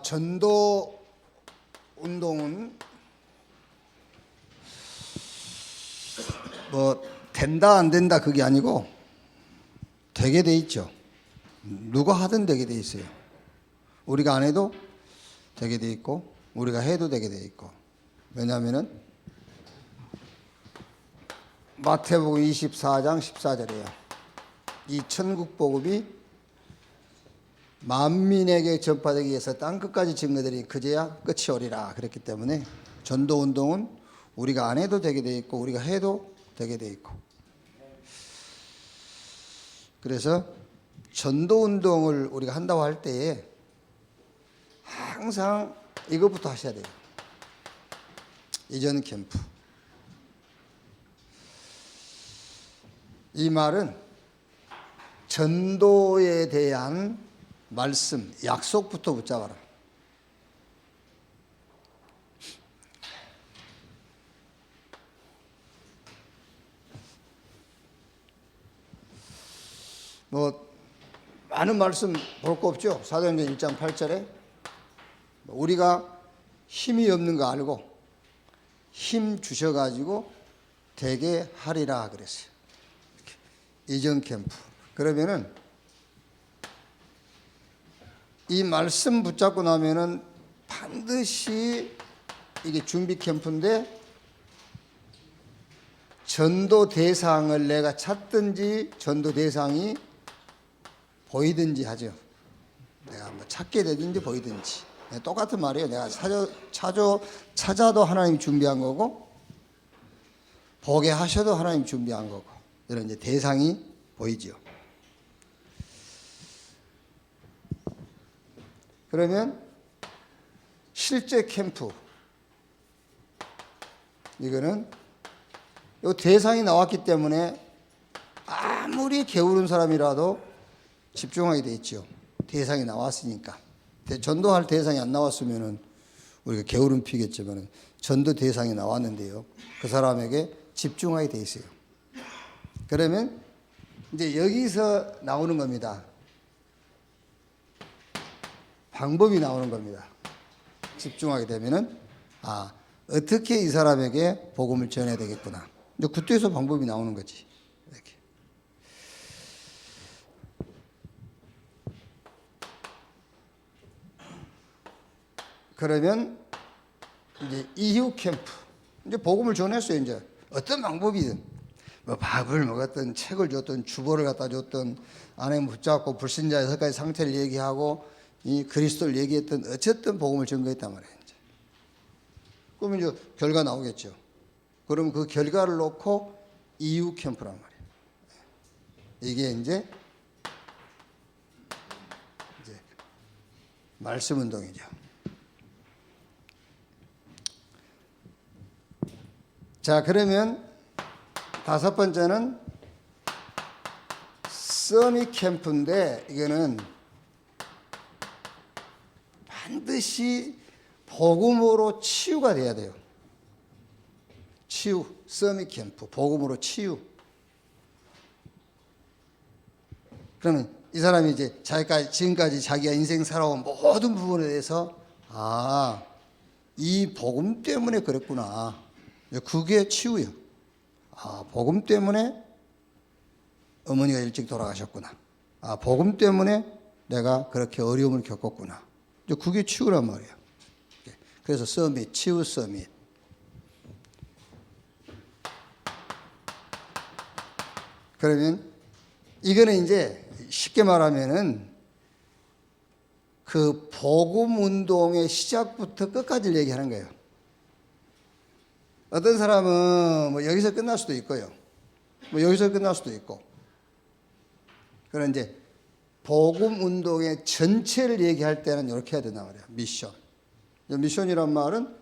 전도 운동은 뭐 된다 안 된다 그게 아니고 되게 돼 있죠. 누가 하든 되게 돼 있어요. 우리가 안 해도 되게 돼 있고 우리가 해도 되게 돼 있고. 왜냐하면은 마태복음 24장 14절이에요. 이 천국 복음이 만민에게 전파되기 위해서 땅 끝까지 증거들이 그제야 끝이 오리라 그랬기 때문에 전도 운동은 우리가 안 해도 되게 돼 있고 우리가 해도 되게 돼 있고. 그래서 전도 운동을 우리가 한다고 할 때에 항상 이것부터 하셔야 돼요. 이전 캠프. 이 말은 전도에 대한 말씀, 약속부터 붙잡아라. 뭐 많은 말씀 볼 거 없죠. 사도행전 1장 8절에 우리가 힘이 없는 거 알고 힘 주셔가지고 되게 하리라 그랬어요. 이전 캠프. 그러면은 이 말씀 붙잡고 나면은 반드시 이게 준비 캠프인데 전도 대상을 내가 찾든지 전도 대상이 보이든지 하죠. 내가 뭐 찾게 되든지 보이든지. 똑같은 말이에요. 내가 찾아도 하나님이 준비한 거고 보게 하셔도 하나님이 준비한 거고. 이런 이제 대상이 보이죠. 그러면 실제 캠프 이거는 이 대상이 나왔기 때문에 아무리 게으른 사람이라도 집중하게 돼 있죠. 대상이 나왔으니까. 전도할 대상이 안 나왔으면은 우리가 게으름 피겠지만 전도 대상이 나왔는데요. 그 사람에게 집중하게 돼 있어요. 그러면 이제 여기서 나오는 겁니다. 방법이 나오는 겁니다. 집중하게 되면은 어떻게 이 사람에게 복음을 전해야 되겠구나. 이제 그때서 방법이 나오는 거지. 이렇게. 그러면 이제 이후 캠프. 이제 복음을 전했어요. 이제 어떤 방법이든. 뭐 밥을 먹었든 책을 줬든 주보를 갖다 줬든 안에 붙잡고 불신자의 서까지 상태를 얘기하고 이 그리스도를 얘기했던 어쨌든 복음을 증거했단 말이에요. 이제. 그러면 이제 결과 나오겠죠. 그럼 그 결과를 놓고 이후 캠프란 말이에요. 이게 이제 말씀 운동이죠. 자, 그러면 다섯 번째는 서밋 캠프인데 이거는 반드시 복음으로 치유가 돼야 돼요. 치유, 서밋 캠프, 복음으로 치유. 그러면 이 사람이 이제 지금까지 자기가 인생 살아온 모든 부분에 대해서 이 복음 때문에 그랬구나. 그게 치유예요. 복음 때문에 어머니가 일찍 돌아가셨구나. 복음 때문에 내가 그렇게 어려움을 겪었구나. 그게 치유란 말이에요. 그래서 서밋, 치유 서밋. 그러면 이거는 이제 쉽게 말하면은 그 복음 운동의 시작부터 끝까지를 얘기하는 거예요. 어떤 사람은 뭐 여기서 끝날 수도 있고요. 뭐 여기서 끝날 수도 있고. 그런 이제 복음 운동의 전체를 얘기할 때는 이렇게 해야 된단 말이에요. 미션. 미션이란 말은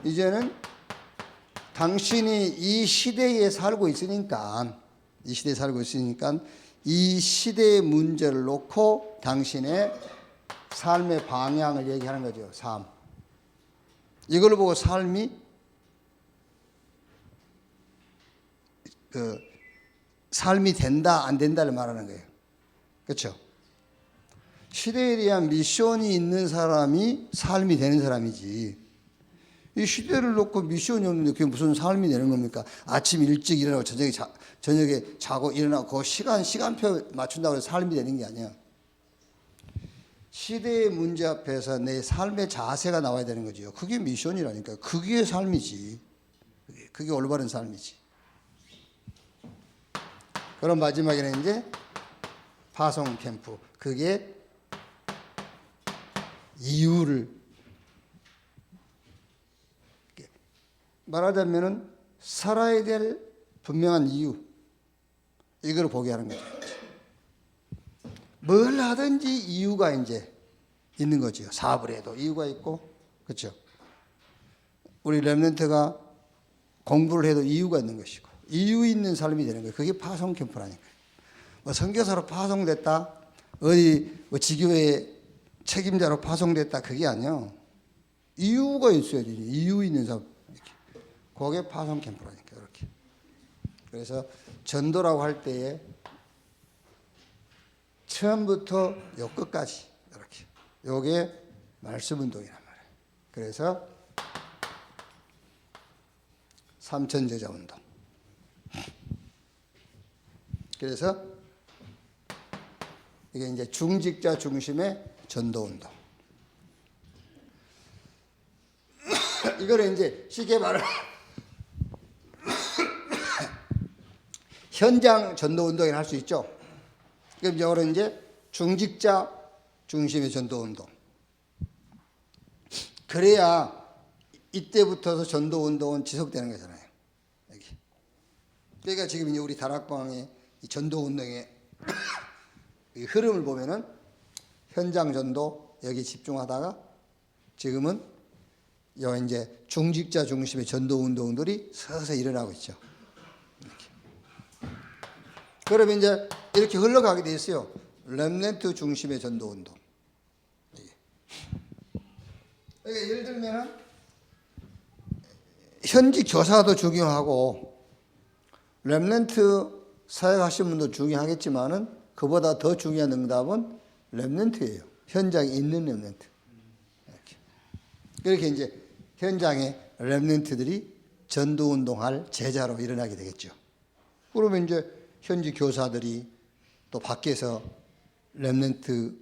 이제는 당신이 이 시대에 살고 있으니까 이 시대의 문제를 놓고 당신의 삶의 방향을 얘기하는 거죠. 삶. 이걸 보고 삶이 된다 안 된다를 말하는 거예요. 그렇죠? 시대에 대한 미션이 있는 사람이 삶이 되는 사람이지. 이 시대를 놓고 미션이 없는데 그게 무슨 삶이 되는 겁니까? 아침 일찍 일어나고 저녁에 자고 일어나고 그 시간표 맞춘다고 해서 삶이 되는 게 아니야. 시대의 문제 앞에서 내 삶의 자세가 나와야 되는 거죠. 그게 미션이라니까. 그게 삶이지. 그게 올바른 삶이지. 그럼 마지막에는 이제 파송 캠프. 그게 이유를 말하자면은 살아야 될 분명한 이유, 이걸 보게 하는 거죠. 뭘 하든지 이유가 이제 있는 거죠. 사업을 해도 이유가 있고, 그렇죠. 우리 렘넌트가 공부를 해도 이유가 있는 것이고, 이유 있는 삶이 되는 거예요. 그게 파송 캠프라니까요. 뭐 선교사로 파송됐다, 어디 뭐 지교회 책임자로 파송됐다, 그게 아니야. 이유가 있어야지. 이유 있는 삶. 이렇게. 그게 파송 캠프라니까. 이렇게. 그래서 전도라고 할 때에 처음부터 요 끝까지 이렇게. 요게 말씀 운동이란 말이에요. 그래서 삼천 제자 운동. 그래서 이게 이제 중직자 중심의 전도 운동. 이거를 이제 쉽게 말하면 현장 전도 운동이라 할 수 있죠. 그럼 이거는 이제 중직자 중심의 전도 운동. 그래야 이때부터서 전도 운동은 지속되는 거잖아요. 여기. 그러니까 지금 이제 우리 다락방의 이 전도 운동의 이 흐름을 보면은 현장 전도 여기 집중하다가 지금은 요 이제 중직자 중심의 전도 운동들이 서서히 일어나고 있죠. 이렇게. 그러면 이제 이렇게 흘러가게 돼 있어요. 렘넌트 중심의 전도 운동. 그러니까 예를 들면 현지 교사도 중요하고 렘넌트 사역하시는 분도 중요하겠지만은 그보다 더 중요한 응답은 렘넌트예요. 현장에 있는 렘넌트. 이렇게 이제 현장에 렘넌트들이 전도 운동할 제자로 일어나게 되겠죠. 그러면 이제 현지 교사들이 또 밖에서 렘넌트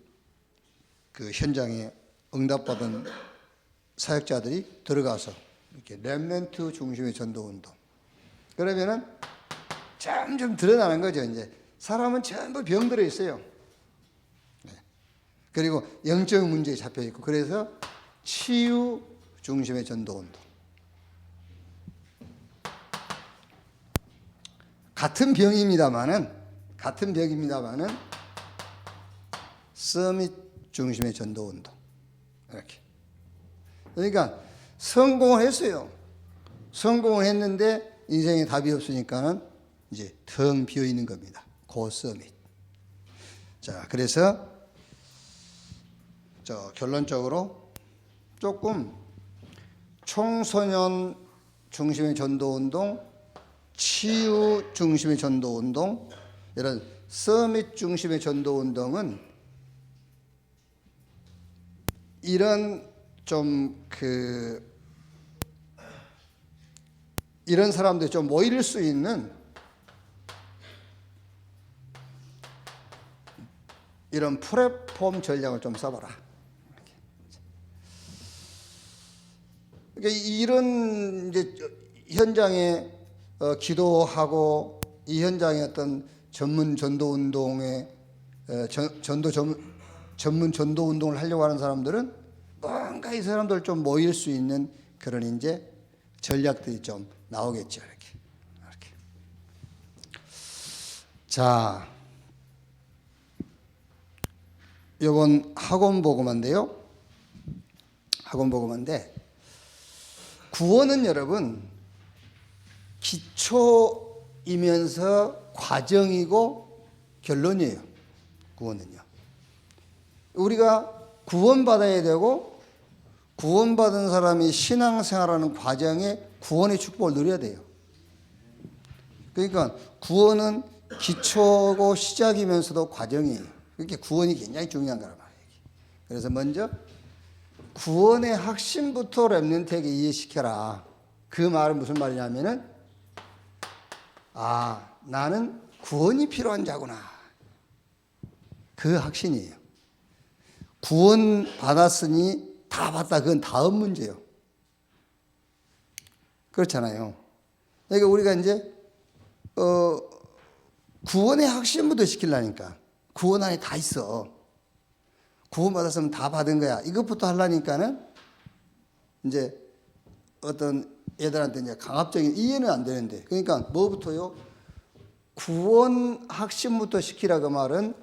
그 현장에 응답받은 사역자들이 들어가서 이렇게 렘넌트 중심의 전도 운동. 그러면은 점점 드러나는 거죠. 이제 사람은 전부 병들어 있어요. 네. 그리고 영적 문제에 잡혀 있고, 그래서 치유 중심의 전도 운동. 같은 병입니다만은 서밋 중심의 전도 운동. 이렇게. 그러니까 성공을 했어요. 성공을 했는데 인생에 답이 없으니까는 이제 텅 비어 있는 겁니다. 고 서밋. 자, 그래서 결론적으로 조금 청소년 중심의 전도 운동, 치유 중심의 전도 운동, 이런 서밋 중심의 전도 운동은 이런 이런 사람들이 좀 모일 수 있는 이런 플랫폼 전략을 좀 써봐라. 그러니까 이런 이제 현장에 기도하고 이 현장의 어떤 전문 전도 운동에 전문 전도 운동을 하려고 하는 사람들은 뭔가 이 사람들 좀 모일 수 있는 그런 이제 전략들이 좀 나오겠죠. 이렇게. 자, 이번 학원 보고만인데요. 학원 보고만인데 구원은 여러분 기초이면서 과정이고 결론이에요. 구원은요. 우리가 구원받아야 되고 구원받은 사람이 신앙생활하는 과정에 구원의 축복을 누려야 돼요. 그러니까 구원은 기초고 시작이면서도 과정이에요. 그렇게 구원이 굉장히 중요한 거란 말이에요. 그래서 먼저 구원의核心부터 렘넌트에게 이해시켜라. 그 말은 무슨 말이냐면은 나는 구원이 필요한 자구나. 그 확신이에요. 구원 받았으니 다 받다. 그건 다음 문제예요. 그렇잖아요. 그러니까 우리가 이제 구원의 확신부터 시키려니까. 구원 안에 다 있어. 구원 받았으면 다 받은 거야. 이것부터 하려니까는 이제 어떤 애들한테 이제 강압적인 이해는 안 되는데. 그러니까 뭐부터요? 구원 확신부터 시키라 그 말은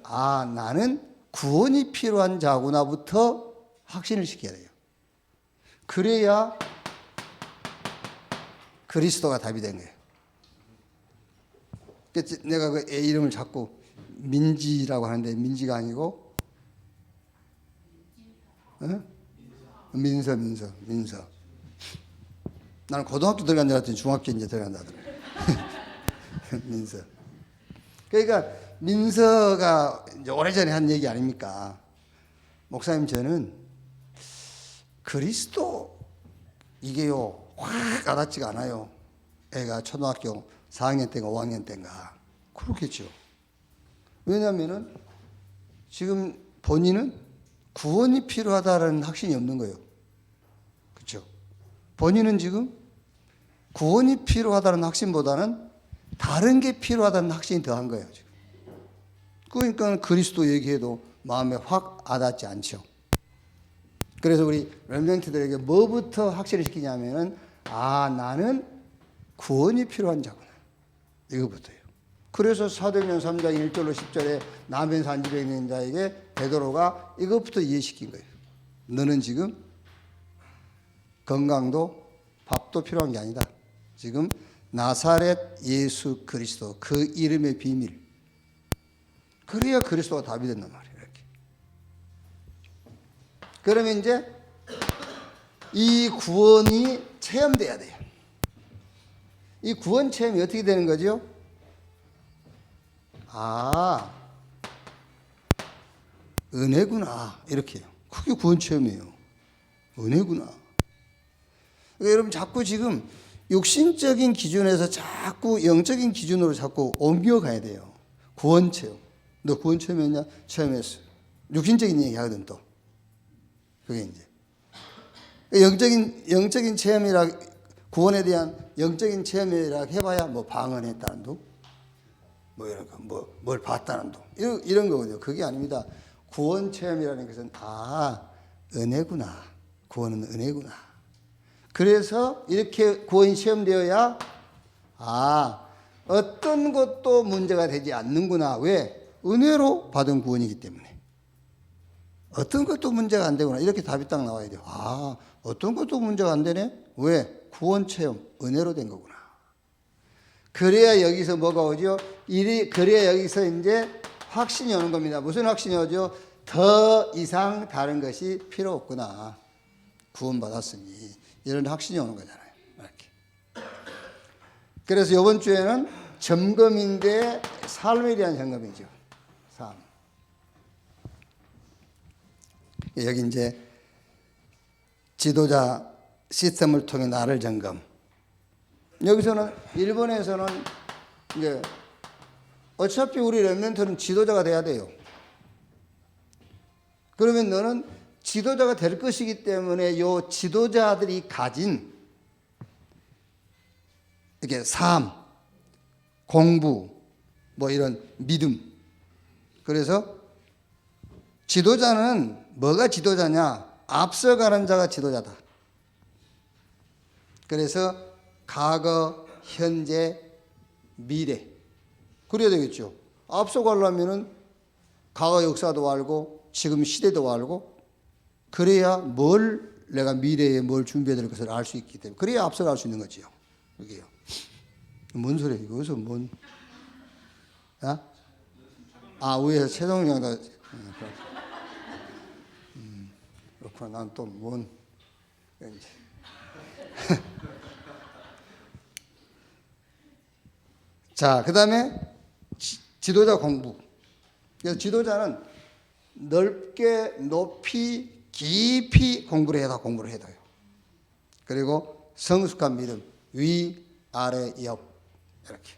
나는 구원이 필요한 자구나부터 확신을 시켜야 돼요. 그래야 그리스도가 답이 된 거예요. 내가 그 애 이름을 자꾸 민지라고 하는데 민지가 아니고 민서. 나는 고등학교 들어간 줄 알았더니 중학교 이제 들어간다더라. 민서. 그러니까 민서가 이제 오래전에 한 얘기 아닙니까? 목사님 저는 그리스도 이게요 확 와닿지가 않아요. 애가 초등학교 4학년 때인가 5학년 때인가 그렇겠죠. 왜냐하면은 지금 본인은 구원이 필요하다는 확신이 없는 거예요. 그렇죠? 본인은 지금 구원이 필요하다는 확신보다는 다른 게 필요하다는 확신이 더한 거예요. 지금. 그러니까 그리스도 얘기해도 마음에 확 와닿지 않죠. 그래서 우리 렘넌트들에게 뭐부터 확신을 시키냐면은 나는 구원이 필요한 자구나. 이거부터요. 그래서 사도행전 3장 1절로 10절에 나면 산지에 있는 자에게 베드로가 이것부터 이해시킨 거예요. 너는 지금 건강도 밥도 필요한 게 아니다. 지금 나사렛 예수 그리스도 그 이름의 비밀. 그래야 그리스도가 답이 된단 말이에요. 이렇게. 그러면 이제 이 구원이 체험돼야 돼요. 이 구원 체험이 어떻게 되는 거죠? 은혜구나. 이렇게요. 그게 구원 체험이에요. 은혜구나. 그러니까 여러분 자꾸 지금 육신적인 기준에서 자꾸 영적인 기준으로 자꾸 옮겨가야 돼요. 구원 체험. 너 구원 체험했냐? 체험했어. 육신적인 얘기 하거든 또. 그게 이제. 영적인 체험이라, 구원에 대한 영적인 체험이라 해봐야 뭐 방언했다는 둥, 뭐 이런 거, 뭘 봤다는 둥, 이런 거거든요. 그게 아닙니다. 구원 체험이라는 것은 은혜구나. 구원은 은혜구나. 그래서 이렇게 구원이 체험되어야 어떤 것도 문제가 되지 않는구나. 왜? 은혜로 받은 구원이기 때문에. 어떤 것도 문제가 안 되구나. 이렇게 답이 딱 나와야 돼요. 어떤 것도 문제가 안 되네? 왜? 구원 체험, 은혜로 된 거구나. 그래야 여기서 뭐가 오죠? 그래야 여기서 이제 확신이 오는 겁니다. 무슨 확신이 오죠? 더 이상 다른 것이 필요 없구나. 구원받았으니. 이런 확신이 오는 거잖아요. 이렇게. 그래서 이번 주에는 점검인데 삶에 대한 점검이죠. 삶. 여기 이제 지도자 시스템을 통해 나를 점검. 여기서는 일본에서는 이제 어차피 우리 렘넌트는 지도자가 돼야 돼요. 그러면 너는 지도자가 될 것이기 때문에 요 지도자들이 가진 이렇게 삶, 공부, 뭐 이런 믿음. 그래서 지도자는 뭐가 지도자냐? 앞서가는 자가 지도자다. 그래서 과거, 현재, 미래. 그래야 되겠죠. 앞서가려면은 과거 역사도 알고 지금 시대도 알고 그래야 내가 미래에 뭘 준비해야 될 것을 알 수 있기 때문에 그래야 앞서갈 수 있는 거지요. 여기요. 뭔 소리야 이거? 여기서 뭔? 위에서 최동영다. 그렇구나. 난 또 뭔? 자, 그 다음에 지도자 공부. 그래서 지도자는 넓게 높이 깊이 공부를 해야 돼요. 그리고 성숙한 믿음 위 아래 옆 이렇게.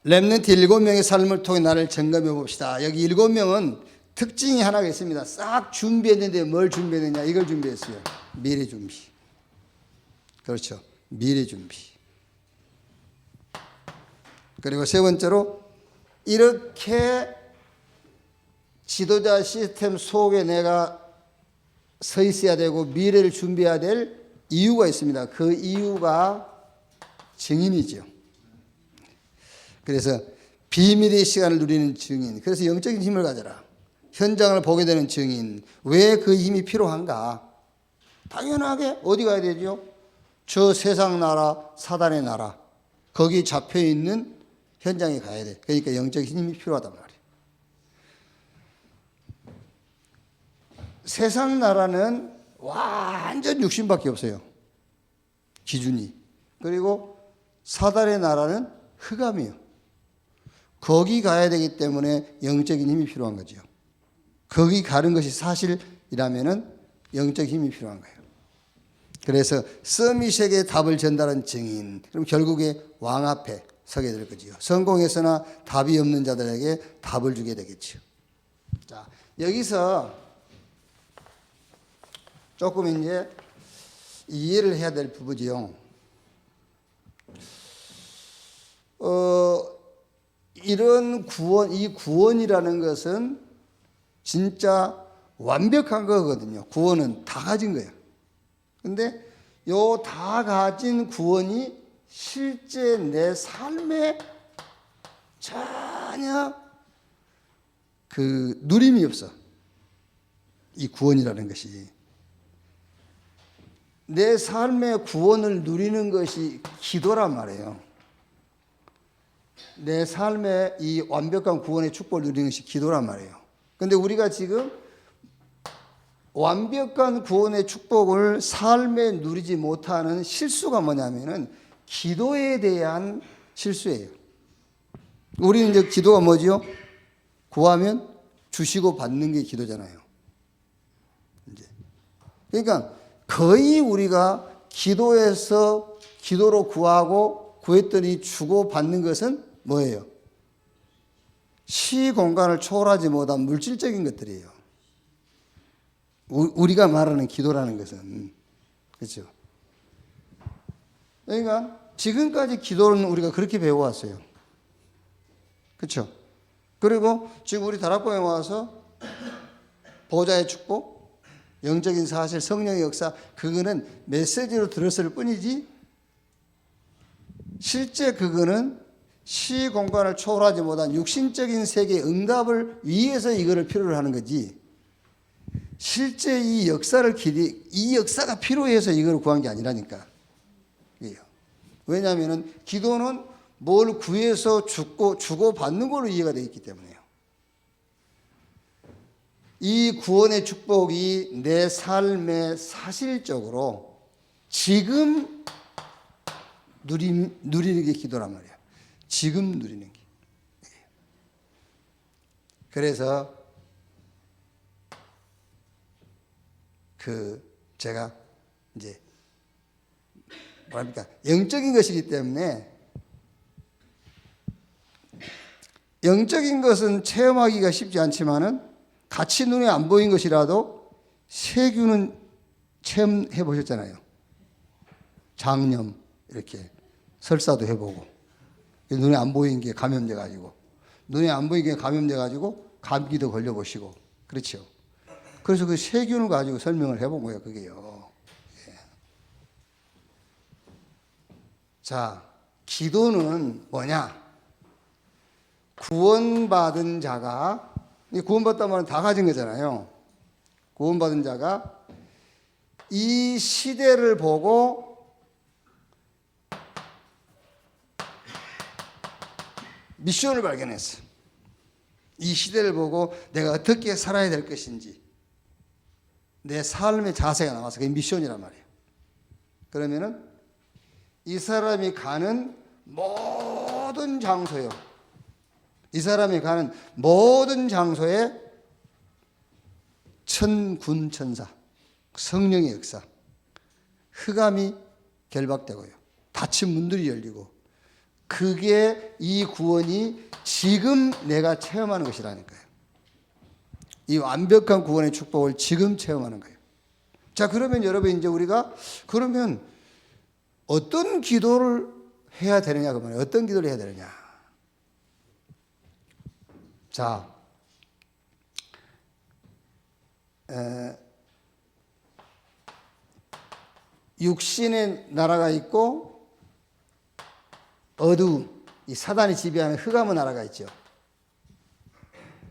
렘넌트 7명의 삶을 통해 나를 점검해 봅시다. 여기 7명은 특징이 하나가 있습니다. 싹 준비했는데 뭘 준비했느냐? 이걸 준비했어요. 미래 준비. 그렇죠. 미래 준비. 그리고 세 번째로 이렇게 지도자 시스템 속에 내가 서 있어야 되고 미래를 준비해야 될 이유가 있습니다. 그 이유가 증인이죠. 그래서 비밀의 시간을 누리는 증인. 그래서 영적인 힘을 가져라. 현장을 보게 되는 증인. 왜 그 힘이 필요한가? 당연하게 어디 가야 되죠? 저 세상 나라, 사단의 나라. 거기 잡혀 있는 현장에 가야 돼. 그러니까 영적인 힘이 필요하단 말이에요. 세상 나라는 완전 육신밖에 없어요. 기준이. 그리고 사단의 나라는 흑암이에요. 거기 가야 되기 때문에 영적인 힘이 필요한 거죠. 거기 가는 것이 사실이라면은 영적 힘이 필요한 거예요. 그래서 서밋에게 답을 전달한 증인. 그럼 결국에 왕 앞에 서게 될 거지요. 성공해서나 답이 없는 자들에게 답을 주게 되겠죠. 자, 여기서 조금 이제 이해를 해야 될 부분이요. 이런 구원, 이 구원이라는 것은 진짜 완벽한 거거든요. 구원은 다 가진 거예요. 근데 요 다 가진 구원이 실제 내 삶에 전혀 그 누림이 없어. 이 구원이라는 것이. 내 삶의 구원을 누리는 것이 기도란 말이에요. 내 삶의 이 완벽한 구원의 축복을 누리는 것이 기도란 말이에요. 근데 우리가 지금 완벽한 구원의 축복을 삶에 누리지 못하는 실수가 뭐냐면은 기도에 대한 실수예요. 우리는 이제 기도가 뭐지요? 구하면 주시고 받는 게 기도잖아요. 이제. 그러니까 거의 우리가 기도에서 기도로 구하고 구했더니 주고 받는 것은 뭐예요? 시 공간을 초월하지 못한 물질적인 것들이에요. 우리가 말하는 기도라는 것은. 그렇죠? 그러니까 지금까지 기도는 우리가 그렇게 배워왔어요. 그렇죠? 그리고 지금 우리 다락방에 와서 보좌의 축복, 영적인 사실, 성령의 역사, 그거는 메시지로 들었을 뿐이지 실제 그거는 시 공간을 초월하지 못한 육신적인 세계의 응답을 위해서 이거를 필요로 하는 거지. 실제 이 역사를 이 역사가 필요해서 이걸 구한 게 아니라니까. 왜냐하면 기도는 뭘 구해서 주고 받는 걸로 이해가 되어 있기 때문에요. 이 구원의 축복이 내 삶에 사실적으로 지금 누리는 게 기도란 말이에요. 지금 누리는 게. 그래서 제가 이제 뭐랍니까? 영적인 것이기 때문에 영적인 것은 체험하기가 쉽지 않지만은 같이 눈에 안 보인 것이라도 세균은 체험해 보셨잖아요. 장염 이렇게 설사도 해보고 눈에 안 보이는 게 감염돼 가지고 눈에 안 보이는 게 감염돼 가지고 감기도 걸려 보시고 그렇죠. 그래서 그 세균을 가지고 설명을 해본 거예요. 그게요. 예. 자, 기도는 뭐냐? 구원받은 자가 구원받다 말은 다 가진 거잖아요. 구원받은 자가 이 시대를 보고 미션을 발견했어. 이 시대를 보고 내가 어떻게 살아야 될 것인지 내 삶의 자세가 나와서 그게 미션이란 말이에요. 그러면은 이 사람이 가는 모든 장소요. 이 사람이 가는 모든 장소에 천군천사, 성령의 역사, 흑암이 결박되고요. 닫힌 문들이 열리고, 그게 이 구원이 지금 내가 체험하는 것이라니까요. 이 완벽한 구원의 축복을 지금 체험하는 거예요. 자, 그러면 여러분 이제 우리가 그러면 어떤 기도를 해야 되느냐 그 말이에요. 어떤 기도를 해야 되느냐. 자, 육신의 나라가 있고 어두움, 이 사단이 지배하는 흑암의 나라가 있죠.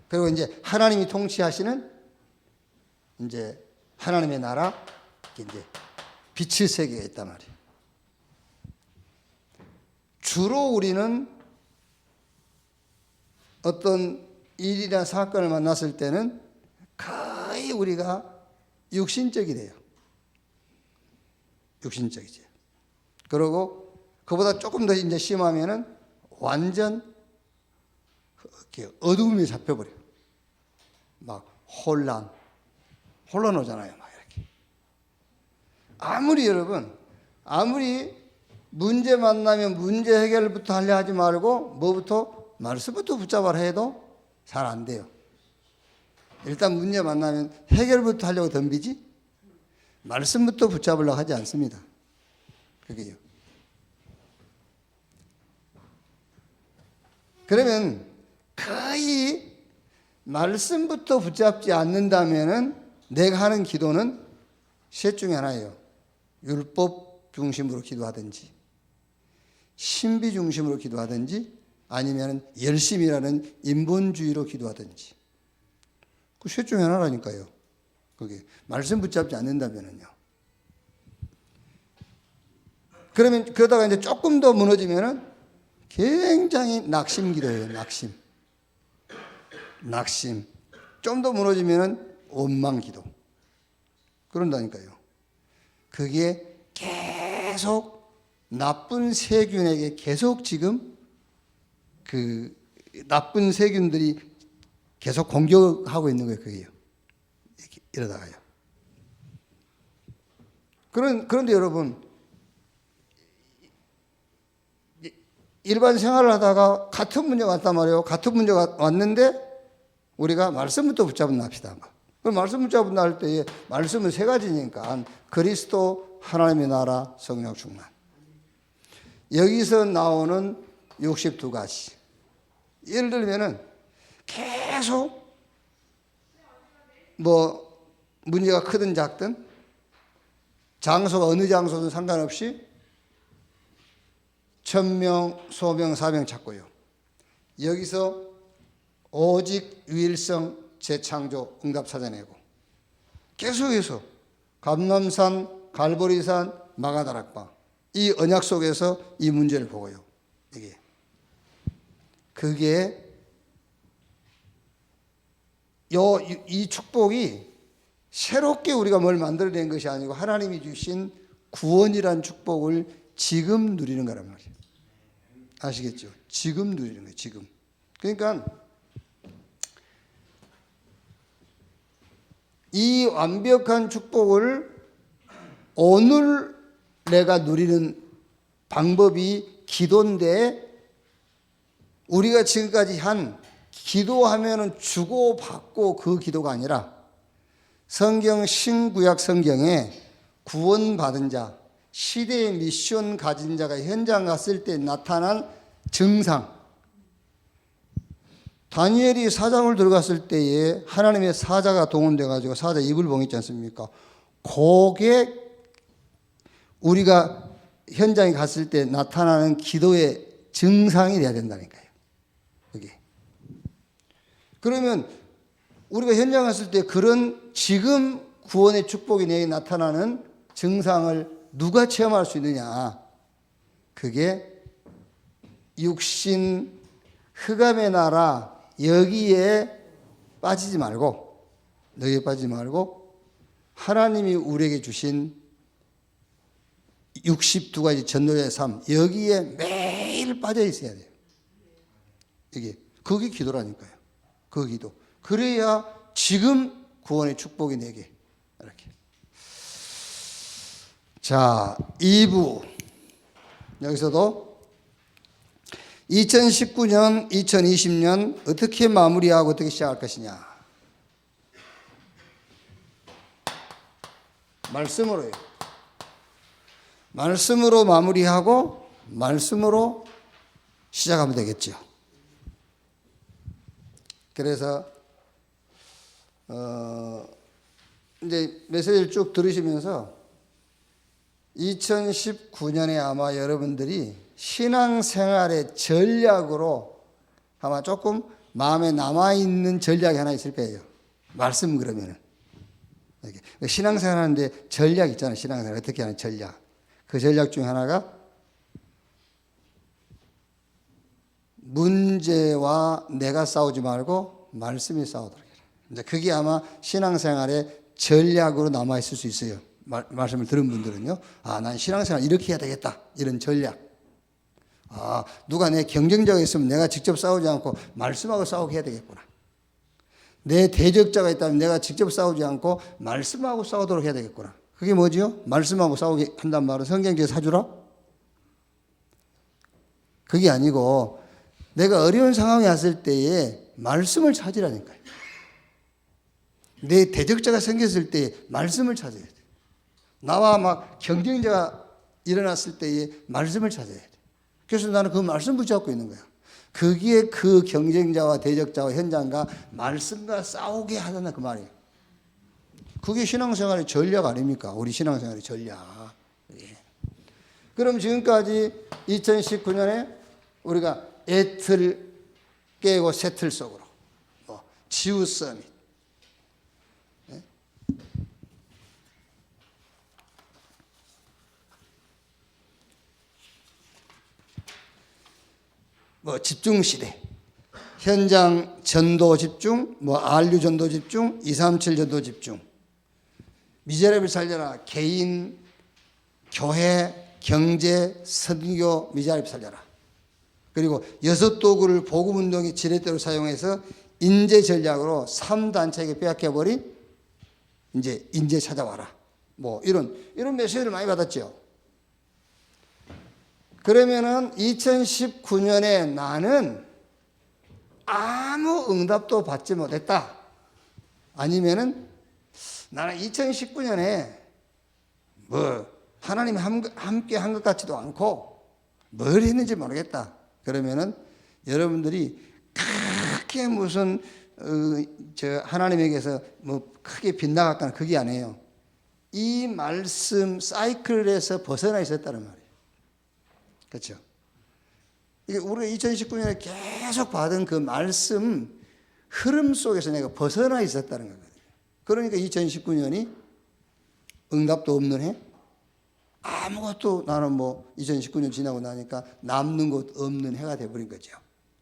그리고 이제 하나님이 통치하시는 이제 하나님의 나라, 이제 빛의 세계가 있단 말이에요. 주로 우리는 어떤 일이나 사건을 만났을 때는 거의 우리가 육신적이 돼요. 육신적이죠. 그리고 그보다 조금 더 이제 심하면은 완전 어두움이 잡혀버려요. 막 혼란 오잖아요. 막 이렇게. 아무리 문제 만나면 문제 해결부터 하려 하지 말고 뭐부터? 말씀부터 붙잡아라 해도 잘 안 돼요. 일단 문제 만나면 해결부터 하려고 덤비지 말씀부터 붙잡으려고 하지 않습니다. 그게요. 그러면 거의 말씀부터 붙잡지 않는다면은 내가 하는 기도는 셋 중에 하나예요. 율법 중심으로 기도하든지, 신비 중심으로 기도하든지, 아니면 열심이라는 인본주의로 기도하든지. 그 셋 중에 하나라니까요. 그게 말씀 붙잡지 않는다면은요. 그러면 그러다가 이제 조금 더 무너지면은 굉장히 낙심 기도예요. 낙심. 좀 더 무너지면은 원망 기도. 그런다니까요. 그게 계속 나쁜 세균에게 계속 지금 그 나쁜 세균들이 계속 공격하고 있는 거예요. 그게요. 이러다가요. 그런데 여러분, 일반 생활을 하다가 같은 문제가 왔단 말이에요. 같은 문제가 왔는데 우리가 말씀부터 붙잡은 합시다. 그럼 말씀 붙잡은다 할 때에 말씀은 세 가지니까 그리스도, 하나님의 나라, 성령 충만. 여기서 나오는 62가지. 예를 들면은 계속 뭐 문제가 크든 작든 장소가 어느 장소든 상관없이 1000명, 소명, 사명 찾고요. 여기서 오직 유일성 재창조 응답 찾아내고 계속해서 감람산, 갈보리산, 마가다락방 이 언약 속에서 이 문제를 보고요. 그게 이 축복이 새롭게 우리가 뭘 만들어낸 것이 아니고 하나님이 주신 구원이란 축복을 지금 누리는 거란 말이에요. 아시겠죠? 지금 누리는 거예요. 지금. 그러니까 이 완벽한 축복을 오늘 내가 누리는 방법이 기도인데 우리가 지금까지 한 기도하면은 주고받고 그 기도가 아니라 성경 신구약 성경에 구원받은 자, 시대의 미션 가진 자가 현장 갔을 때 나타난 증상. 다니엘이 사장을 들어갔을 때에 하나님의 사자가 동원돼 가지고 사자 입을 봉했지 않습니까? 그게 우리가 현장에 갔을 때 나타나는 기도의 증상이 돼야 된다니까요. 그게. 그러면 우리가 현장 갔을 때 그런 지금 구원의 축복이 내게 나타나는 증상을 누가 체험할 수 있느냐? 그게 육신 흑암의 나라 여기에 빠지지 말고 하나님이 우리에게 주신 62가지 전도의 삶 여기에 매일 빠져 있어야 돼요. 이게 그게 기도라니까요. 그 기도. 그래야 지금 구원의 축복이 내게. 이렇게. 자, 2부. 여기서도 2019년, 2020년 어떻게 마무리하고 어떻게 시작할 것이냐. 말씀으로요. 말씀으로 마무리하고 말씀으로 시작하면 되겠죠. 그래서 이제 메시지를 쭉 들으시면서 2019년에 아마 여러분들이 신앙생활의 전략으로 아마 조금 마음에 남아있는 전략이 하나 있을 거예요. 말씀 그러면은. 신앙생활 하는데 전략 있잖아요. 신앙생활 어떻게 하는 전략. 그 전략 중에 하나가 문제와 내가 싸우지 말고 말씀이 싸우도록 해라. 이제 그게 아마 신앙생활의 전략으로 남아있을 수 있어요. 말씀을 들은 분들은요. 아, 난 신앙생활 이렇게 해야 되겠다. 이런 전략. 아, 누가 내 경쟁자가 있으면 내가 직접 싸우지 않고 말씀하고 싸우게 해야 되겠구나. 내 대적자가 있다면 내가 직접 싸우지 않고 말씀하고 싸우도록 해야 되겠구나. 그게 뭐지요? 말씀하고 싸우게 한단 말은 성경책에 사주라? 그게 아니고 내가 어려운 상황에 왔을 때에 말씀을 찾으라니까요. 내 대적자가 생겼을 때에 말씀을 찾아야 돼. 나와 막 경쟁자가 일어났을 때에 말씀을 찾아야 돼. 그래서 나는 그 말씀 붙잡고 있는 거야. 그게 그 경쟁자와 대적자와 현장과 말씀과 싸우게 하잖아, 그 말이에요. 그게 신앙생활의 전략 아닙니까? 우리 신앙생활의 전략. 예. 그럼 지금까지 2019년에 우리가 애틀 깨고 새틀 속으로 지우 서밋, 예? 집중 시대, 현장 전도 집중, RU 전도 집중, 237 전도 집중, 미제라ብል 살려라, 개인, 교회, 경제, 선교, 미제라ብል 살려라. 그리고 6도구를 복음운동의 지렛대로 사용해서 인재 전략으로 3단체에게 빼앗겨버린 이제 인재 찾아와라. 이런 메시지를 많이 받았죠. 그러면은 2019년에 나는 아무 응답도 받지 못했다. 아니면은 나는 2019년에 하나님이 함께 한 것 같지도 않고 뭘 했는지 모르겠다. 그러면은 여러분들이 크게 무슨 하나님에게서 크게 빗나갔거나 그게 아니에요. 이 말씀 사이클에서 벗어나 있었다는 말이에요. 그렇죠? 이게 우리가 2019년에 계속 받은 그 말씀 흐름 속에서 내가 벗어나 있었다는 거거든요. 그러니까 2019년이 응답도 없는 해, 아무것도 나는 2019년 지나고 나니까 남는 것 없는 해가 돼버린 거죠.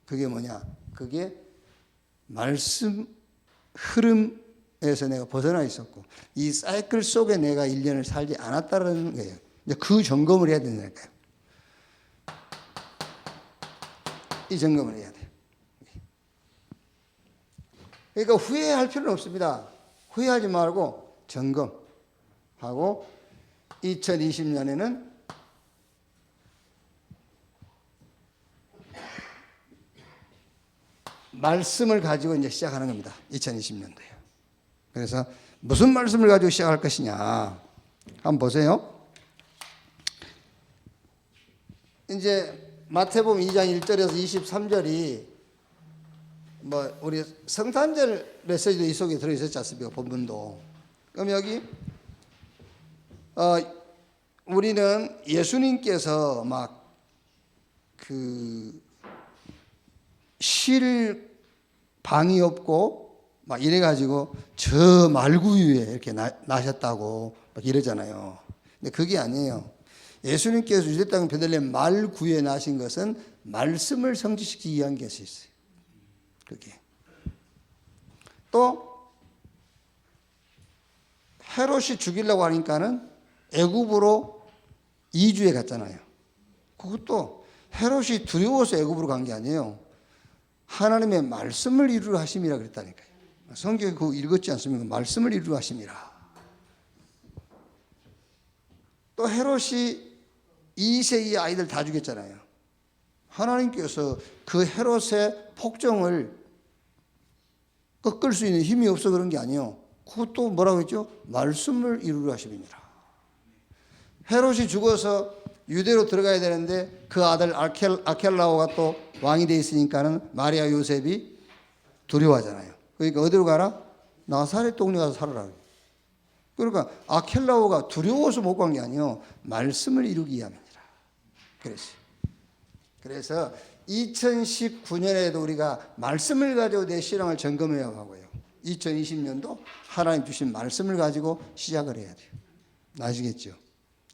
그게 뭐냐? 그게 말씀 흐름에서 내가 벗어나 있었고 이 사이클 속에 내가 1년을 살지 않았다는 거예요. 이제 그 점검을 해야 된다니까요. 이 점검을 해야 돼요. 그러니까 후회할 필요는 없습니다. 후회하지 말고 점검하고 2020년에는 말씀을 가지고 이제 시작하는 겁니다. 2020년도에요. 그래서 무슨 말씀을 가지고 시작할 것이냐. 한번 보세요. 이제 마태복음 2장 1절에서 23절이 우리 성탄절 메시지도 이 속에 들어있었지 않습니까? 본문도. 그럼 여기 우리는 예수님께서 쉴 방이 없고 이래가지고 저 말구 위에 이렇게 나셨다고 이러잖아요. 근데 그게 아니에요. 예수님께서 유대 땅 베들레헴 말구에 나신 것은 말씀을 성취시키기 위한 것이 있어요. 그게. 또 헤롯이 죽이려고 하니까는 애굽으로 2주에 갔잖아요. 그것도 헤롯이 두려워서 애굽으로 간 게 아니에요. 하나님의 말씀을 이루려 하심이라 그랬다니까요. 성경에 그거 읽었지 않습니까? 말씀을 이루려 하심이라. 또 헤롯이 2세의 아이들 다 죽였잖아요. 하나님께서 그 헤롯의 폭정을 꺾을 수 있는 힘이 없어 그런 게 아니에요. 그것도 뭐라고 했죠? 말씀을 이루려 하심이니라. 헤롯이 죽어서 유대로 들어가야 되는데 그 아들 아켈라오가 또 왕이 돼 있으니까는 마리아 요셉이 두려워하잖아요. 그러니까 어디로 가라? 나사렛 동네 가서 살아라. 그러니까 아켈라오가 두려워서 못 간 게 아니에요. 말씀을 이루기 위함이니라. 그래서 2019년에도 우리가 말씀을 가지고 내 신앙을 점검해야 하고요. 2020년도 하나님 주신 말씀을 가지고 시작을 해야 돼요. 아시겠죠?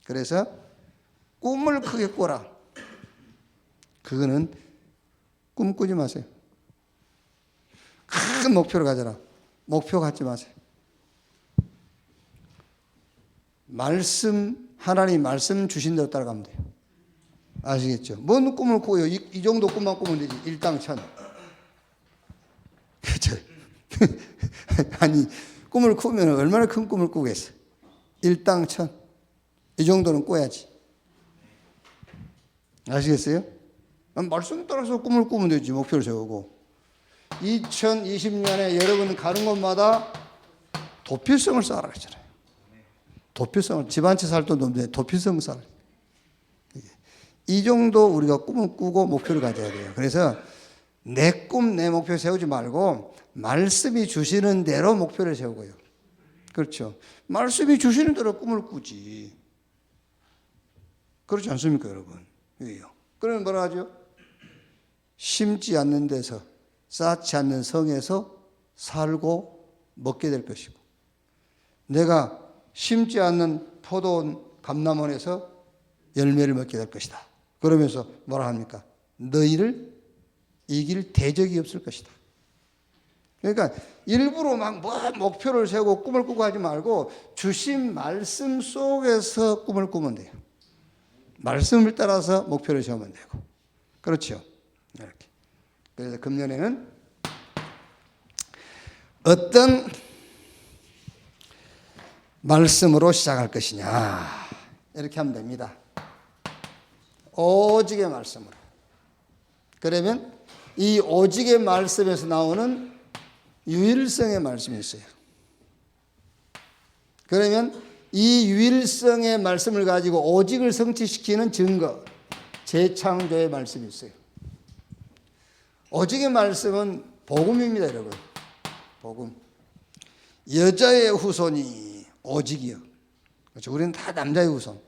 그래서 꿈을 크게 꿔라. 그거는 꿈 꾸지 마세요. 큰 목표를 가져라. 목표 갖지 마세요. 하나님 말씀 주신 대로 따라가면 돼요. 아시겠죠? 뭔 꿈을 꾸요? 이 정도 꿈만 꾸면 되지. 일당천. 그렇죠? 아니, 꿈을 꾸면 얼마나 큰 꿈을 꾸겠어? 일당천. 이 정도는 꿔야지. 아시겠어요? 말씀 따라서 꿈을 꾸면 되지. 목표를 세우고. 2020년에 여러분 가는 곳마다 도피성을 쌓아라 했잖아요. 도피성을, 집 한 채 살 돈도 없는데 도피성을 쌓아라. 이 정도 우리가 꿈을 꾸고 목표를 가져야 돼요. 그래서 내 꿈, 내 목표 세우지 말고 말씀이 주시는 대로 목표를 세우고요. 그렇죠. 말씀이 주시는 대로 꿈을 꾸지. 그렇지 않습니까, 여러분? 왜요? 그러면 뭐라 하죠? 심지 않는 데서, 쌓지 않는 성에서 살고 먹게 될 것이고, 내가 심지 않는 포도원 감람원에서 열매를 먹게 될 것이다. 그러면서 뭐라 합니까? 너희를 이길 대적이 없을 것이다. 그러니까 일부러 막 뭐 목표를 세우고 꿈을 꾸고 하지 말고 주신 말씀 속에서 꿈을 꾸면 돼요. 말씀을 따라서 목표를 세우면 되고. 그렇죠. 이렇게. 그래서 금년에는 어떤 말씀으로 시작할 것이냐. 이렇게 하면 됩니다. 오직의 말씀으로. 그러면 이 오직의 말씀에서 나오는 유일성의 말씀이 있어요. 그러면 이 유일성의 말씀을 가지고 오직을 성취시키는 증거, 재창조의 말씀이 있어요. 오직의 말씀은 복음입니다, 여러분. 복음. 여자의 후손이 오직이요. 그렇죠. 우리는 다 남자의 후손.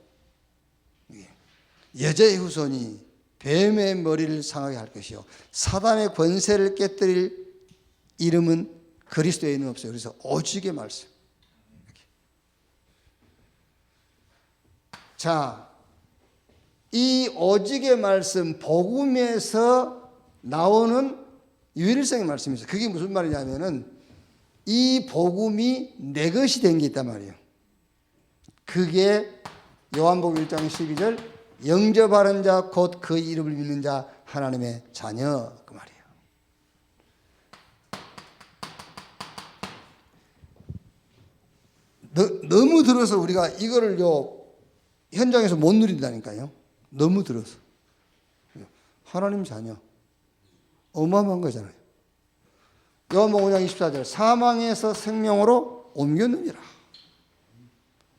여자의 후손이 뱀의 머리를 상하게 할 것이요. 사단의 권세를 깨뜨릴 이름은 그리스도에는 없어요. 그래서 오직의 말씀. 이렇게. 자, 이 오직의 말씀, 복음에서 나오는 유일성의 말씀이 있어요. 그게 무슨 말이냐면은 이 복음이 내 것이 된 게 있단 말이에요. 그게 요한복음 1장 12절 영접하는 자 곧 그 이름을 믿는 자 하나님의 자녀 그 말이에요. 너무 들어서 우리가 이거를 현장에서 못 누린다니까요. 너무 들어서. 하나님 자녀. 어마어마한 거잖아요. 요한복음 5장 24절 사망에서 생명으로 옮겼느니라.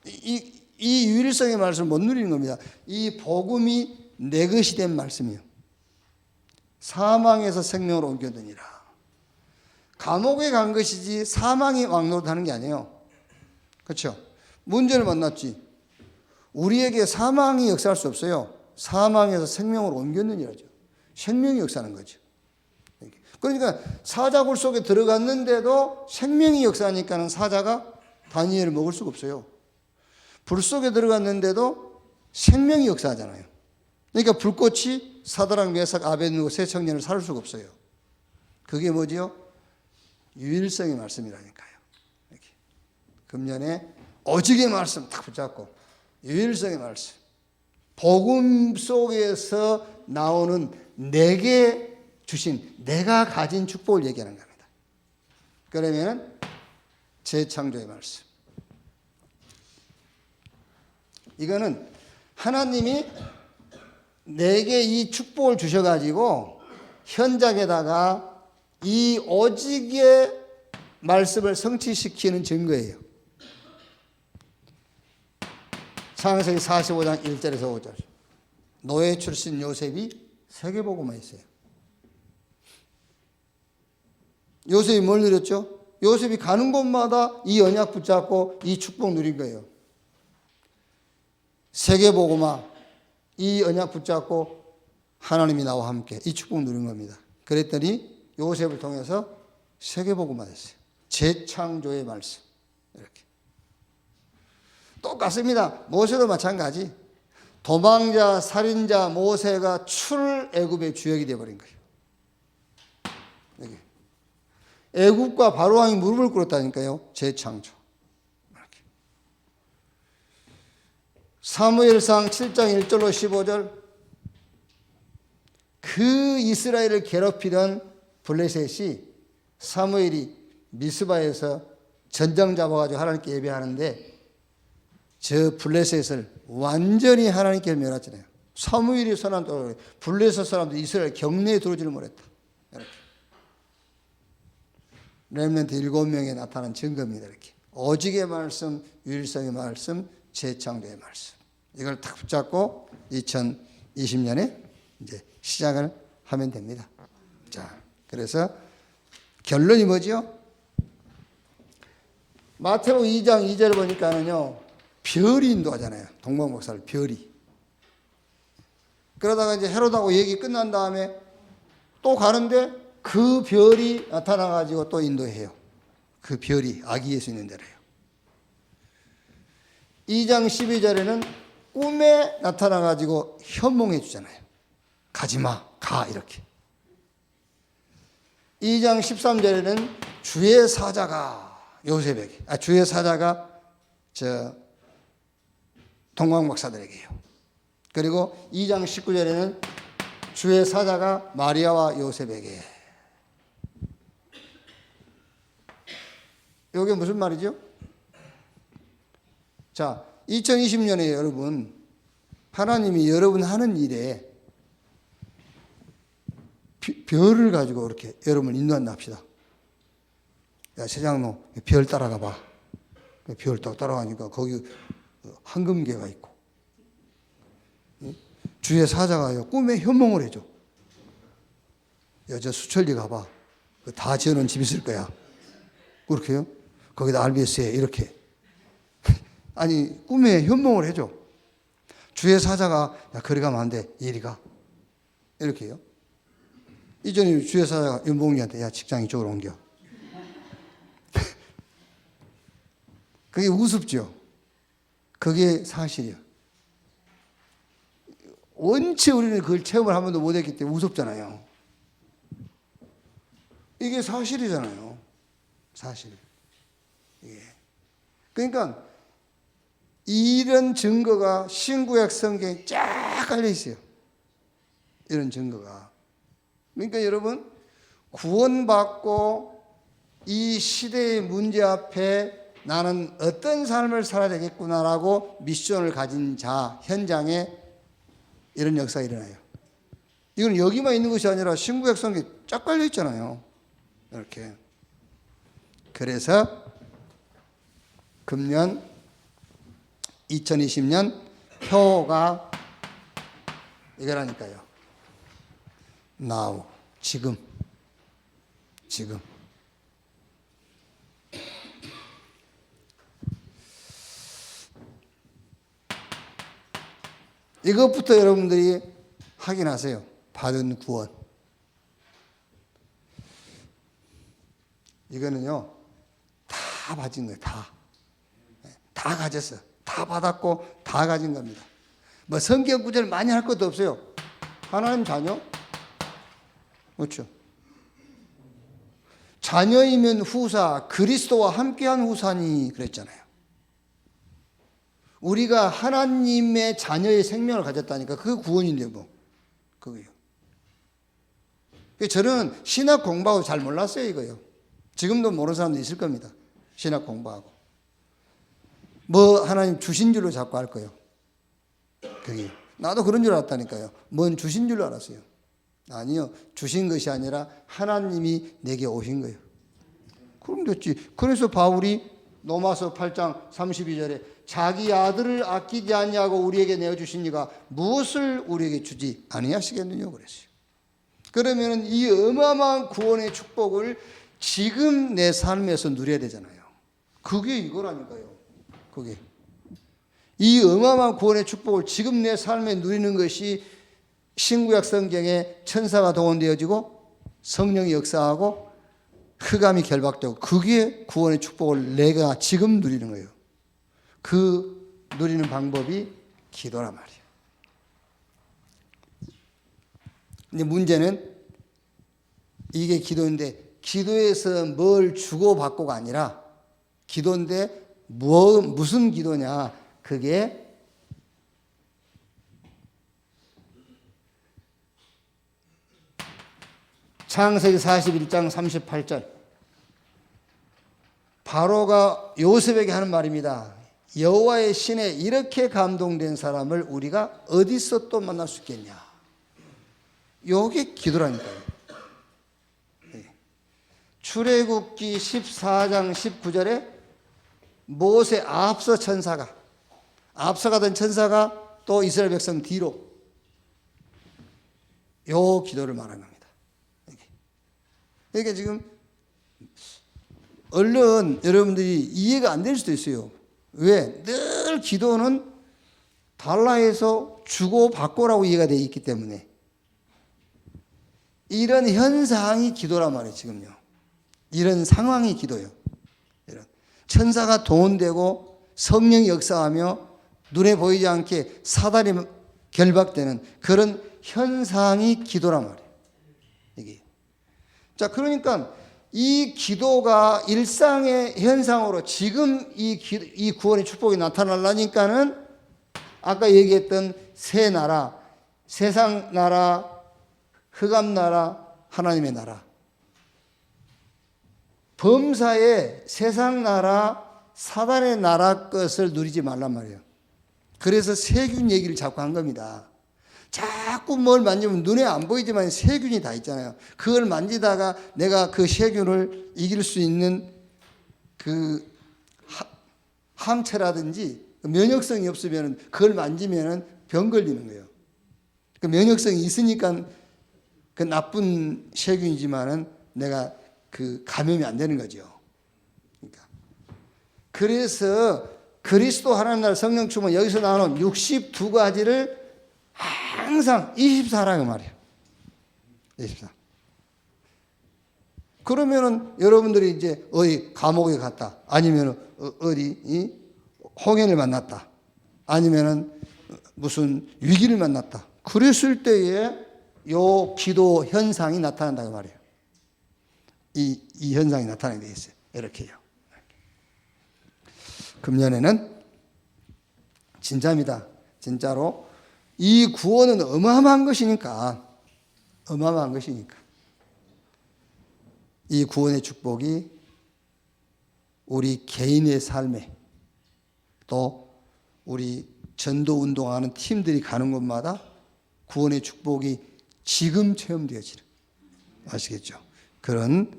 이 유일성의 말씀을 못 누리는 겁니다. 이 복음이 내 것이 된 말씀이에요. 사망에서 생명으로 옮겼느니라. 감옥에 간 것이지 사망이 왕노릇하는 게 아니에요. 그렇죠? 문제를 만났지. 우리에게 사망이 역사할 수 없어요. 사망에서 생명으로 옮겼느니라죠. 생명이 역사하는 거죠. 그러니까 사자굴 속에 들어갔는데도 생명이 역사하니까는 사자가 다니엘을 먹을 수가 없어요. 불 속에 들어갔는데도 생명이 역사하잖아요. 그러니까 불꽃이 사드락 메삭 아벳느고 세 청년을 살릴 수가 없어요. 그게 뭐지요? 유일성의 말씀이라니까요. 이렇게. 금년에 오직의 말씀 딱 붙잡고 유일성의 말씀. 복음 속에서 나오는 내게 주신 내가 가진 축복을 얘기하는 겁니다. 그러면 재창조의 말씀. 이거는 하나님이 내게 이 축복을 주셔가지고 현장에다가 이 오직의 말씀을 성취시키는 증거예요. 창세기 45장 1절에서 5절. 노예 출신 요셉이 세계복음화 했어요. 요셉이 뭘 누렸죠? 요셉이 가는 곳마다 이 언약 붙잡고 이 축복 누린 거예요. 세계복음화, 이 언약 붙잡고 하나님이 나와 함께 이 축복 누린 겁니다. 그랬더니 요셉을 통해서 세계복음화 됐어요. 재창조의 말씀. 이렇게. 똑같습니다. 모세도 마찬가지. 도망자, 살인자 모세가 출애굽의 주역이 되어버린 거예요. 여기. 애굽과 바로왕이 무릎을 꿇었다니까요. 재창조. 이렇게. 사무엘상 7장 1절로 15절. 그 이스라엘을 괴롭히던 블레셋이 사무엘이 미스바에서 전장 잡아가지고 하나님께 예배하는데 저 블레셋을 완전히 하나님께 멸했잖아요. 사무엘이 선한 또 블레셋 사람들이 이스라엘 경내에 들어오지를 못했다. 이렇게. 렘넌트 7명에 나타난 증거입니다. 이렇게. 오직의 말씀, 유일성의 말씀, 재창조의 말씀. 이걸 딱 붙잡고 2020년에 이제 시작을 하면 됩니다. 자, 그래서 결론이 뭐죠? 마태복음 2장 2절을 보니까는요, 별이 인도하잖아요. 동방목사를 별이. 그러다가 이제 헤롯하고 얘기 끝난 다음에 또 가는데 그 별이 나타나가지고 또 인도해요. 그 별이 아기 예수 있는 데래요. 2장 12절에는 꿈에 나타나가지고 현몽해 주잖아요. 가지마, 가, 이렇게. 2장 13절에는 주의 사자가 요셉에게, 주의 사자가 동방박사들에게요. 그리고 2장 19절에는 주의 사자가 마리아와 요셉에게. 이게 무슨 말이죠? 자, 2020년에 여러분, 하나님이 여러분 하는 일에 별을 가지고 이렇게 여러분을 인도한다 합시다. 야, 세장로 별 따라가 봐. 별 따라가니까 거기 황금계가 있고. 주의 사자가요, 꿈에 현몽을 해줘. 야, 저 수천리 가봐. 다 지어놓은 집 있을 거야. 그렇게요? 거기다 RBS에 이렇게. 아니, 꿈에 현몽을 해줘. 주의 사자가, 야, 거리 가면 안 돼. 이리 가. 이렇게요. 이전에 주의 사자가 윤봉이한테, 야, 직장 이쪽으로 옮겨. 그게 우습죠. 그게 사실이에요. 원체 우리는 그걸 체험을 한 번도 못 했기 때문에 우습잖아요. 이게 사실이잖아요. 사실. 예. 그러니까 이런 증거가 신구약 성경에 쫙 깔려 있어요. 이런 증거가. 그러니까 여러분, 구원받고 이 시대의 문제 앞에 나는 어떤 삶을 살아야 되겠구나라고 미션을 가진 자 현장에 이런 역사가 일어나요. 이건 여기만 있는 것이 아니라 신구약 성경에 쫙 깔려 있잖아요. 이렇게. 그래서 금년 2020년 표가 이거라니까요. Now, 지금. 이것부터 여러분들이 확인하세요. 받은 구원. 이거는요, 다 받은 거예요. 다 가졌어. 다 받았고 다 가진 겁니다. 뭐 성경 구절 많이 할 것도 없어요. 하나님 자녀? 그렇죠. 자녀이면 후사, 그리스도와 함께한 후사니 그랬잖아요. 우리가 하나님의 자녀의 생명을 가졌다니까 그 구원인데 뭐 그거예요. 저는 신학 공부하고 잘 몰랐어요, 이거요. 지금도 모르는 사람도 있을 겁니다. 신학 공부하고. 뭐 하나님 주신 줄로 자꾸 할 거예요. 그게. 나도 그런 줄 알았다니까요. 뭔 주신 줄로 알았어요. 아니요. 주신 것이 아니라 하나님이 내게 오신 거예요. 그럼 됐지. 그래서 바울이 로마서 8장 32절에 자기 아들을 아끼지 아니하고 우리에게 내어주신 이가 무엇을 우리에게 주지 아니하시겠느냐 그랬어요. 그러면 이 어마어마한 구원의 축복을 지금 내 삶에서 누려야 되잖아요. 그게 이거라니까요. 그게. 이 어마어마한 구원의 축복을 지금 내 삶에 누리는 것이 신구약 성경에 천사가 동원되어지고 성령이 역사하고 흑암이 결박되고 그게 구원의 축복을 내가 지금 누리는 거예요. 그 누리는 방법이 기도란 말이에요. 근데 문제는 이게 기도인데 기도에서 뭘 주고받고가 아니라 기도인데 무슨 기도냐? 그게 창세기 41장 38절 바로가 요셉에게 하는 말입니다. 여호와의 신에 이렇게 감동된 사람을 우리가 어디서 또 만날 수 있겠냐. 이게 기도라니까요. 출애굽기 14장 19절에 모세 앞서가던 천사가 또 이스라엘 백성 뒤로 요 기도를 말하는 겁니다. 그러니까 지금 얼른 여러분들이 이해가 안 될 수도 있어요. 왜? 늘 기도는 달라해서 주고받고라고 이해가 되어 있기 때문에 이런 현상이 기도란 말이에요. 지금요. 이런 상황이 기도예요. 이런 천사가 동원되고 성령이 역사하며 눈에 보이지 않게 사다리 결박되는 그런 현상이 기도란 말이에요. 이게. 자, 그러니까 이 기도가 일상의 현상으로 지금 이 구원의 축복이 나타나려니까는 아까 얘기했던 새 나라, 세상 나라, 흑암 나라, 하나님의 나라. 범사의 세상 나라, 사단의 나라 것을 누리지 말란 말이에요. 그래서 세균 얘기를 자꾸 한 겁니다. 자꾸 뭘 만지면 눈에 안 보이지만 세균이 다 있잖아요. 그걸 만지다가 내가 그 세균을 이길 수 있는 그 항체라든지 면역성이 없으면 그걸 만지면 병 걸리는 거예요. 그 면역성이 있으니까 그 나쁜 세균이지만은 내가 그 감염이 안 되는 거죠. 그러니까. 그래서 그리스도 하나님 나라 성령 충만 여기서 나오는 62가지를 항상 24라고 말이에요. 24. 그러면은 여러분들이 이제 어디 감옥에 갔다. 아니면은 어디 홍해를 만났다. 아니면은 무슨 위기를 만났다. 그랬을 때에 요 기도 현상이 나타난다고 말이에요. 이 현상이 나타나게 되어 있어요. 이렇게요. 금년에는 진짜입니다. 진짜로 이 구원은 어마어마한 것이니까 이 구원의 축복이 우리 개인의 삶에 또 우리 전도 운동하는 팀들이 가는 곳마다 구원의 축복이 지금 체험되어지는, 아시겠죠? 그런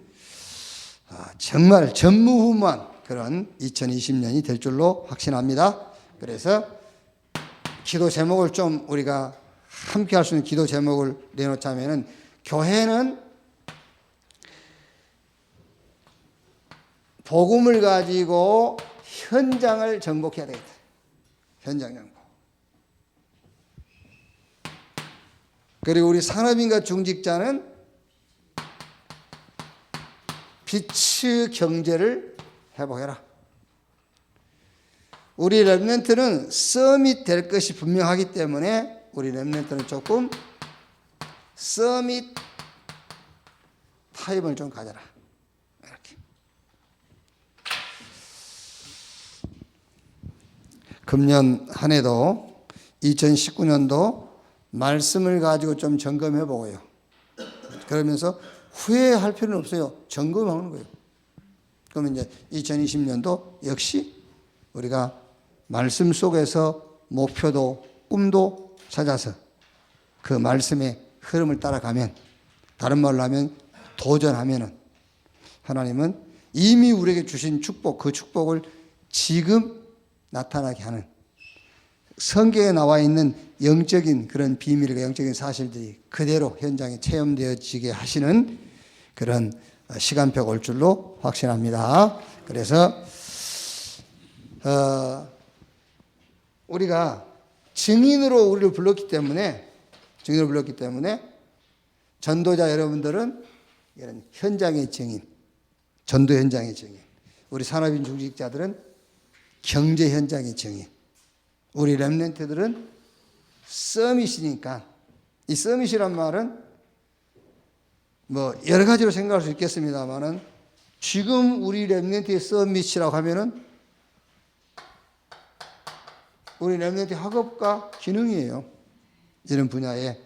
정말 전무후무한 그런 2020년이 될 줄로 확신합니다. 그래서 기도 제목을 좀 우리가 함께 할 수 있는 기도 제목을 내놓자면은 교회는 복음을 가지고 현장을 정복해야 되겠다. 현장 정복. 그리고 우리 산업인과 중직자는 빛의 경제를 회복해라. 우리 렘넌트는 서밋 될 것이 분명하기 때문에 우리 렘넌트는 조금 서밋 타임을 좀 가져라. 이렇게. 금년 한 해도 2019년도 말씀을 가지고 좀 점검해 보고요. 그러면서 후회할 필요는 없어요. 점검하는 거예요. 그러면 이제 2020년도 역시 우리가 말씀 속에서 목표도 꿈도 찾아서 그 말씀의 흐름을 따라가면, 다른 말로 하면 도전하면은 하나님은 이미 우리에게 주신 축복, 그 축복을 지금 나타나게 하는, 성경에 나와 있는 영적인 그런 비밀과 영적인 사실들이 그대로 현장에 체험되어지게 하시는 그런 시간표가 올 줄로 확신합니다. 그래서 우리가 증인으로 우리를 불렀기 때문에 전도자 여러분들은 이런 현장의 증인, 전도 현장의 증인, 우리 산업인 중직자들은 경제 현장의 증인, 우리 렘넌트들은 서밋이니까, 이 서밋이란 말은 뭐 여러 가지로 생각할 수 있겠습니다만은 지금 우리 렘넌트의 서밋이라고 하면은 우리 렘넌트의 학업과 기능이에요. 이런 분야의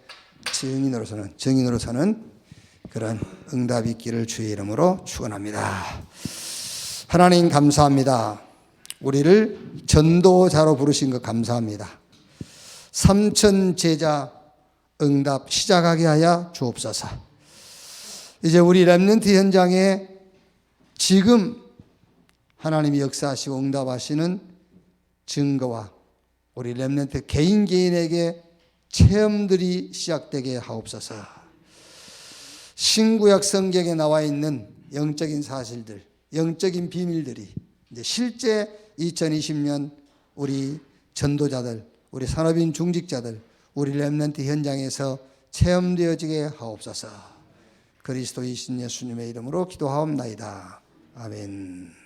증인으로서는 그런 응답이 있기를 주의 이름으로 축원합니다. 하나님 감사합니다. 우리를 전도자로 부르신 것 감사합니다. 3,000 제자 응답 시작하게 하여 주옵소서. 이제 우리 렘넌트 현장에 지금 하나님이 역사하시고 응답하시는 증거와 우리 렘넌트 개인에게 체험들이 시작되게 하옵소서. 신구약 성경에 나와 있는 영적인 사실들, 영적인 비밀들이 이제 실제 2020년 우리 전도자들, 우리 산업인 중직자들, 우리 렘넌트 현장에서 체험되어지게 하옵소서. 그리스도이신 예수님의 이름으로 기도하옵나이다. 아멘.